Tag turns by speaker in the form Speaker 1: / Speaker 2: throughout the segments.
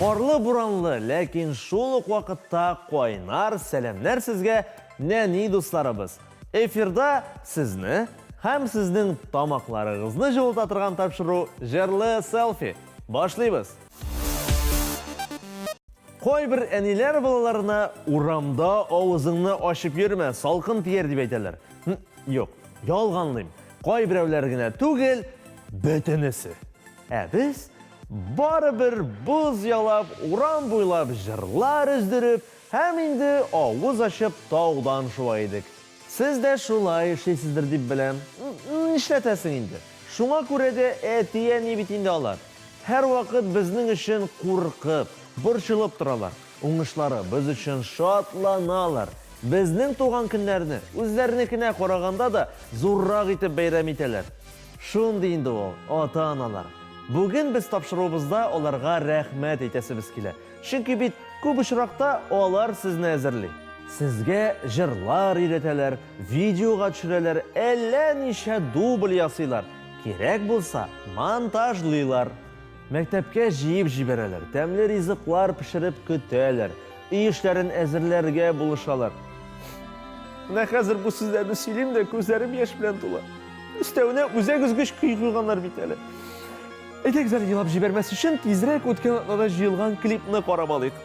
Speaker 1: Қорлы буранлы, ләкин шул ук вакытта кайнар сәламнәр сезгә, нәни дусларыбыз. Эфирда сезне һәм сезнең тамакларыгызны җылыта торган тапшыру җырлы селфи. Башлыйбыз. Кайбер әниләр балаларына урамда авызыңны ачып йөрмә, салкын тияр дип әйтәләр. Юк, ялганлыйм. Кайберәүләр генә түгел, бөтенесе. Без барыбер буз ялап, урам буйлап җырлар өздереп, һәм инде авыз ачып таудан шулай идек. Сез дә шулай эшлисездер дип беләм. Нишләтәсең инде? Шуңа күрә дә әти-әни бит инде алар. Һәр вакыт безнең өчен куркып, борчылып торалар. Уңышлары без өчен шатланалар. Безнең туган көннәрне үзләренекенә караганда да зуррак итеп бәйрәм итәләр. Шундый инде ул, ата-аналар. Бүген без тапшыруыбызда аларга рәхмәт әйтәсебез килә. Чөнки бит күп очракта алар сезне әзерли. Сезгә җырлар өйрәтәләр, видеога төшерәләр, әллә ничә дубль ясыйлар. Кирәк булса, монтажлыйлар. Мәктәпкә җыеп җибәрәләр, тәмле ризыклар пешереп көтәләр, өй эшләрен әзерләргә булышалар. Менә хәзер бу сүзләрне сөйлим дә күзләрем яшь белән тула. Өстәвенә үзәк-үзгеч көй куйганнар бит әле. Әйтегез әле, елап җибәрмәс өчен тизрәк үткән атнада җыелган клипны карап алыйк.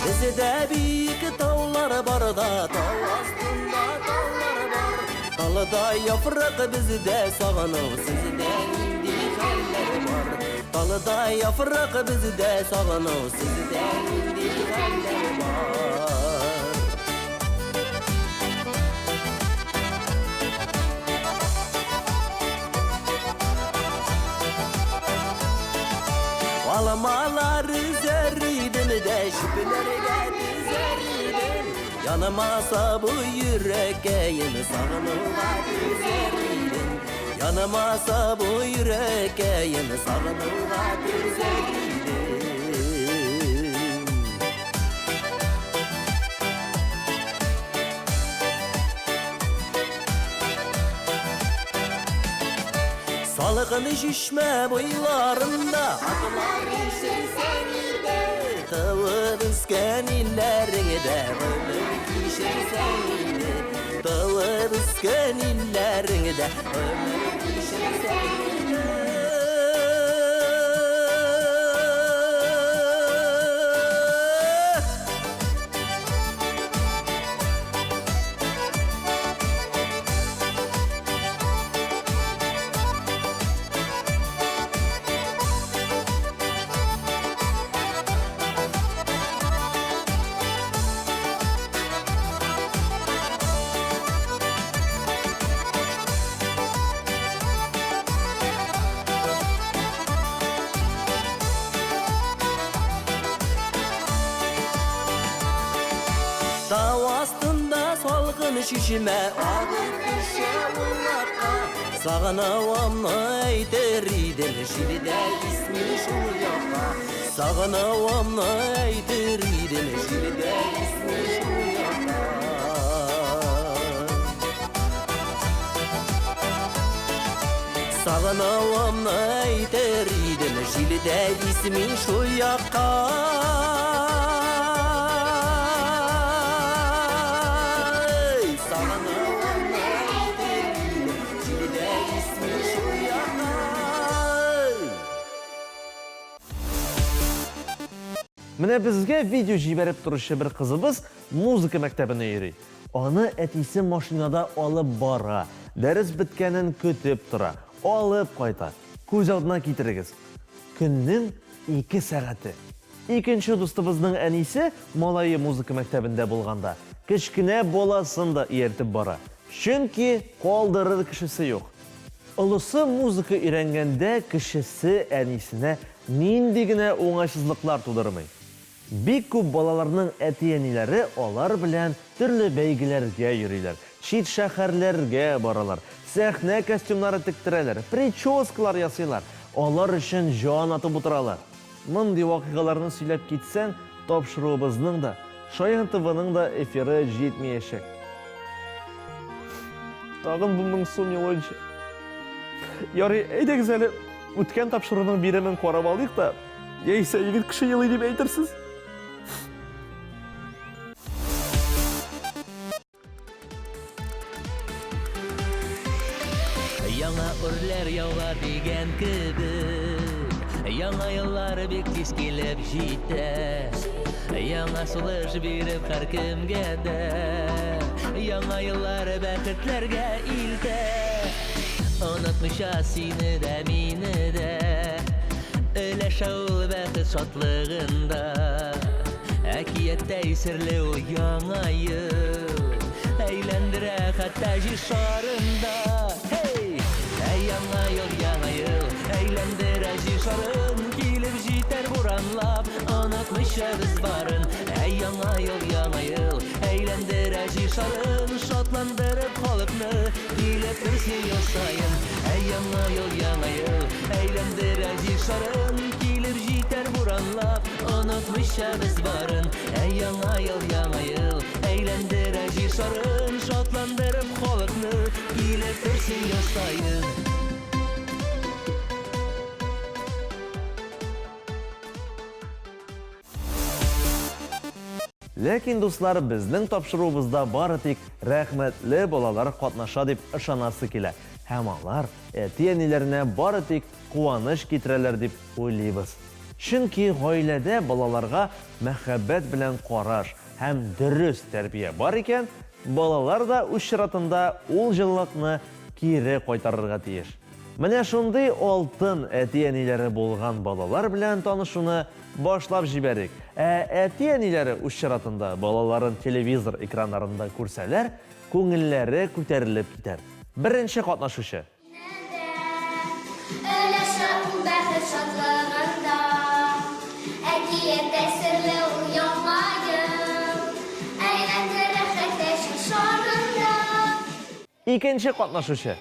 Speaker 2: Bizdə büyük tağlar var da, tağ astında tağlar var. Dalıda yapraq bizdə sağanır, sizdə indi xəllər var. Dalıda yapraq bizdə sağanır, sizdə indi xəllər var. Alamalar üzeriydim de şüphelerine dizeriydim. Yanımasa bu yüreğin sağınılar üzeriydim. Yanımasa bu yüreğin sağınılar üzeriydim. Salgın şişme boylarında atlar işin senide. Tavır üsken illerinde ömür işin senide. Tavır üsken illerinde ömür işin senide. Dağ astında salgın şişime ağır düşe ulaka. Sağınavamla eyteridim şilide ismi şu yaka. Sağınavamla eyteridim şilide ismi şu yaka. Sağınavamla eyteridim şilide ismi şu yaka.
Speaker 1: Менә безгә видео җибәреп торучы бер кызыбыз музыка мәктәбенә йөри. Аны әтисе машинада алып бара, дәрес биткәнен көтеп тора, алып кайта. Күз алдына китерегез. Көннең 2 сәгате. Икенче дустыбызның әнисе малайы музыка мәктәбендә булганда, кечкенә баласын да ияртеп бара. Чөнки калдырыр кешесе юк. Олысы музыка өйрәнгәндә кешесе әнисенә нинди генә уңайсызлыклар тудырмый. Бик күп балаларның әти-әниләре алар белән төрле бәйгеләргә йөриләр, чит шәһәрләргә баралар, сәхнә костюмнары тектерәләр, прическалар ясыйлар. Алар өчен җан атып утыралар. Мондый вакыйгаларны сөйләп китсәң, тапшыруыбызның да, Шаян ТВның да эфиры җитмәячәк. Тагын бу 1000 сум елыйчы. Ярый, әйдәгез әле үткән тапшыруның биремен карап алыйк та, яисә егет кеше елый дип әйтерсез.
Speaker 2: Яңа үрләр яуга дигән кебек, яңа еллар бик тиз килеп җитә. Яңа сулыш биреп һәркемгә дә, яңа еллар бәхетләргә илтә. Онытмыйча сине дә, мине дә, өләшә ул бәхет шатлыгында. Әкияттәй серле ул яңа ел, әйләндерә хәтта җир шарында. Яңа ел, әйләндерә җир шарын, килеп җитәр буранлап, онытмыйча без барын. Яңа ел, әйләндерә җир шарын, шатландырып халыкны, килеп торсын ел саен. Яңа ел, әйләндерә җир шарын, килеп җитәр буранлап, онытмыйча без барын. Яңа ел, әйләндерә җир шарын, шатландырып халыкны, килеп торсын ел саен.
Speaker 1: Ләкин дуслар, безнең тапшыруыбызда бары тик рәхмәтле балалар катнаша дип ышанасы килә. Һәм алар әти-әниләренә бары тик куаныч китерәләр дип уйлыйбыз. Чөнки гаиләдә балаларга мәхәббәт белән караш һәм дөрес тәрбия бар икән, балалар да үз чиратында ул җылылыкны кире кайтарырга тиеш. Менә шундый алтын әти-әниләре булган балалар белән танышуны башлап җибәрик. Әти-әниләре үз чиратында балаларын телевизор экраннарында күрсәләр, күңелләре күтәрелеп китәр. Беренче катнашучы. Икенче катнашучы.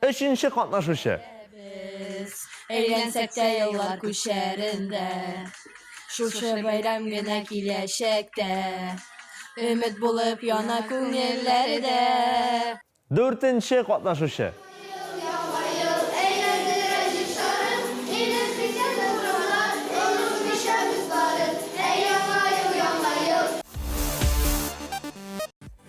Speaker 1: Üçüncü kатнашучы.
Speaker 3: Eğlensek de yıllar kuşerinde, şuşu bayram güne kileşekte, ümit bulup yana көңелләрдә.
Speaker 1: Dördüncü kатнашучы.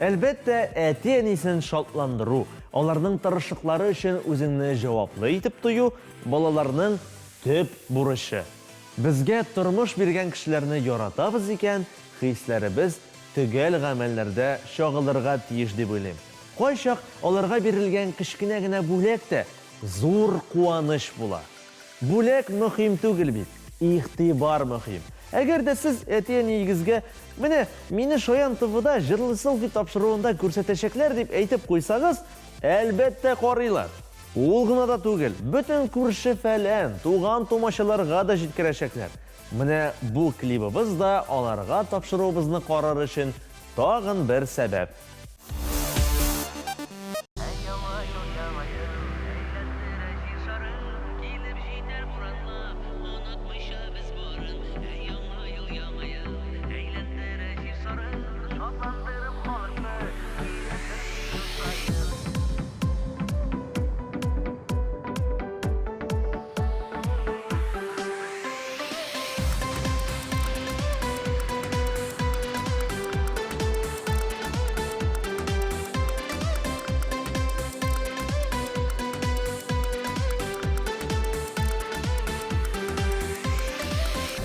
Speaker 1: Әлбәттә, әти-әнисен шатландыру, аларның тырышлыклары өчен үзеңне җаваплы итеп тою балаларның төп бурычы. Безгә тормыш биргән кешеләрне яратабыз икән, хисләребез төгәл гамәлләрдә чагылырга тиеш дип уйлыйм. Кайчак аларга бирелгән кечкенә генә бүләк тә зур куаныч була. Бүләк мөһим түгел бит, игътибар мөһим. Әгәр дә сез әти-әнигезгә, менә мине Шаян ТВда җырлы селфи тапшыруында күрсәтәчәкләр дип әйтеп куйсагыз, әлбәттә карыйлар. Ул гына да түгел, бөтен күрше-фәлән, туган-тумачаларга да җиткерәчәкләр. Менә бу клибыбыз да аларга тапшыруыбызны карар өчен тагын бер сәбәп.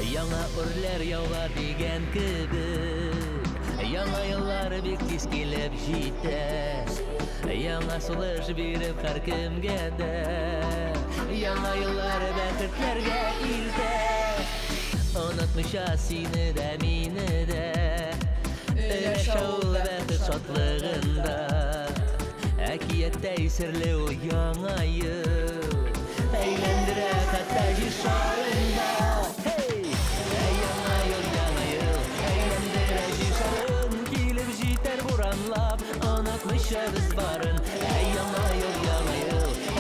Speaker 2: Яңа үрләр яуга дигән кебек, яңа еллар бик тиз килеп җитә. Яңа сулыш биреп һәркемгә дә, яңа еллар бәхетләргә илтә. Онытмыйча сине дә, мине дә, өләшә ул бәхет шатлыгында. Әкиеттей сірлі ул яңа ел Әйлендірі қаттажи шарында Яңа ел Әйлендірі жи шарын Келіп житер буранлап Анатмышабыз барын Яңа ел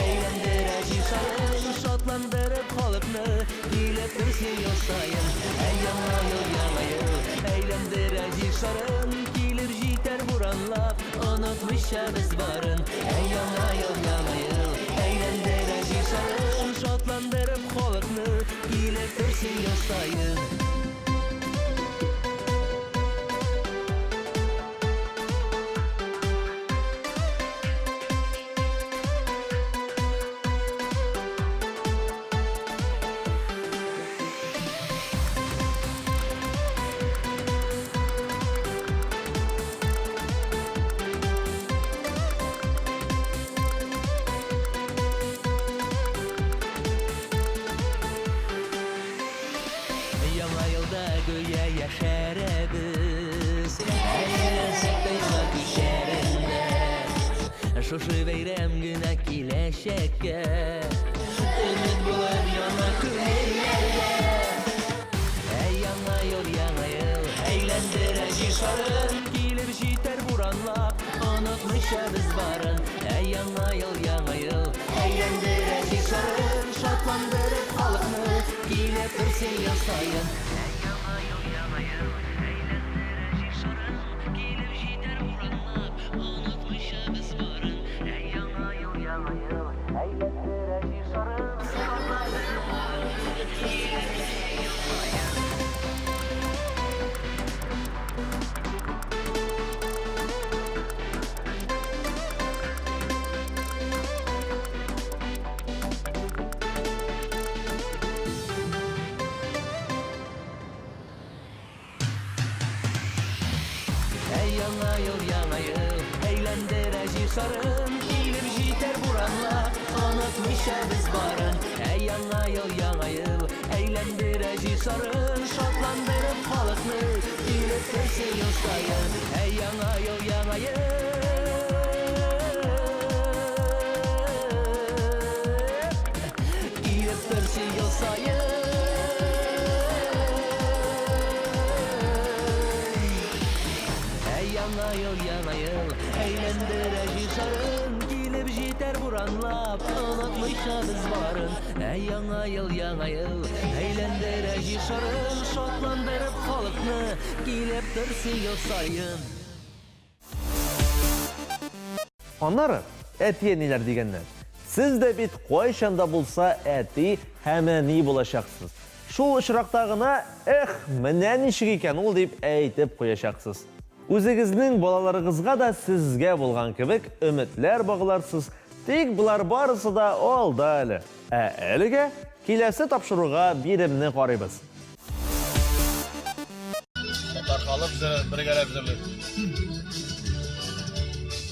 Speaker 2: Әйлендірі жи шарын Шотландырып халықны Келіп тұрсы ел сайын Яңа ел Әйлендірі жи шарын Келіп житер буранлап Anlatmışabız barın Яңа ел Әйлендірі жи шарын Шотландырып халықны Келіп тұрсы ел сайын Яңа елда гүя яшәрәбез Әйләнсәк тайга күчәрендә Шушы бәйрәм генә киләчәккә Өмет булып яңа күңелләргә Яңа ел Әйләндерә жи шарын Килеп җитәр буранлап Онытмыйчабыз барын Яңа ел Әйләндерә жи шарын Шотландырып халыкны Келіп тұрсы ел сайын Яңа ел Әйләндерә жи шарын Келіп җитәр буранлап Онытмыйчабыз барын Яңа ел Әйләндерә жи шарын Шотландырып халыкны Келіп тұрсы ел сайын Яңа ел Әйләндерә жи шарын Килеп җитәр буранлап Онытмыйчабыз барын Яңа ел Әйләндерә жи шарын Шотландырып халыкны Келеп тұрсы ел сайын Яңа ел Келеп тұрсы ел сайын Яңа ел Әйләндерә жи шарын Келіп җитәр буранлап Онытмыйчабыз барын Яңа ел Әйләндерә жи шарын Шотландырып халыкны Келеп тұрсы ел сайын
Speaker 1: Аннары, әтие нелер дегеннәр. Сіз де бит қойшанда булса әти һәмәни булачаксыз. Шул очрактагына, менә ничек икән ул дип әйтеп куячаксыз. Үзегезнең балаларыгызга да сезгә булган кебек өметләр багларсыз. Тик булар барысы да алда әле. Әлегә киләсе тапшыруга биремне карыйбыз.
Speaker 4: Таркалып бергәләп җырлыйбыз.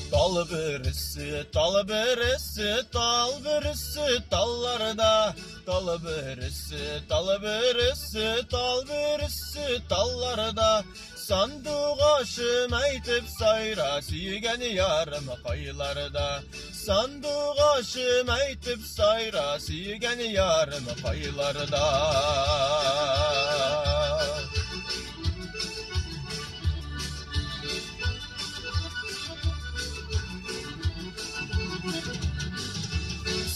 Speaker 4: Тал берсе талларда, тал берсе талларда. Сандуғашым әйтіп сайра сүйген ярым қайларда. Сандуғашым әйтіп сайра сүйген ярым қайларда.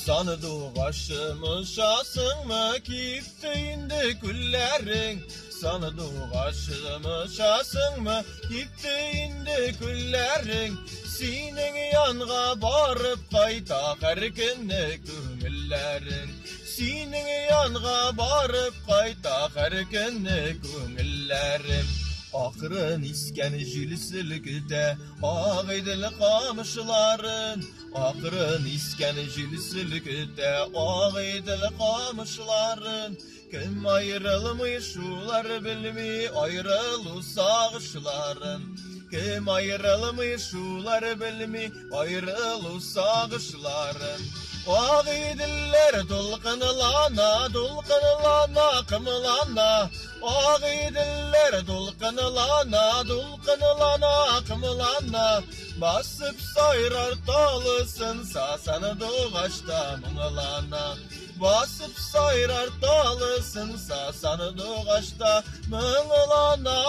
Speaker 4: Sandуғашым ұшасыңмы кипті инде күлләрің. Sandуғашым ұшасыңмы кипті инде күлләрің. Синең янға барып қайта һәр күнне күңелләрің. Синең янға барып қайта һәр күнне күңелләрің. Ақырын искән җилселгедә агыйдыл камышларын. Ақырын искән җилселгедә агыйдыл камышларын. Кем аерылмый шулар белми аерылу сагышларын. Кем аерылмый шулар белми аерылу сагышларын. Агыйдыллар дулкынлана, дулкынлана, кымлана. Агыйдыллар дулкынлана, дулкынлана, кымлана. muğlana Basıp sayrar talısın sasanı doğaçta muğlana Basıp sayrar talısın sasanı doğaçta muğlana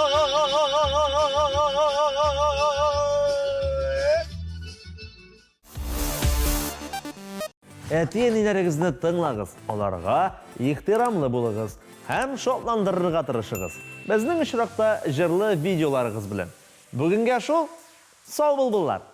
Speaker 1: Әти-әниләрегезне тыңлагыз, аларга ихтирамлы булыгыз һәм шатландырырга тырышыгыз. Безнең очракта җырлы видеоларыгыз белән. Бүгенгә шул, сау булыгызлар.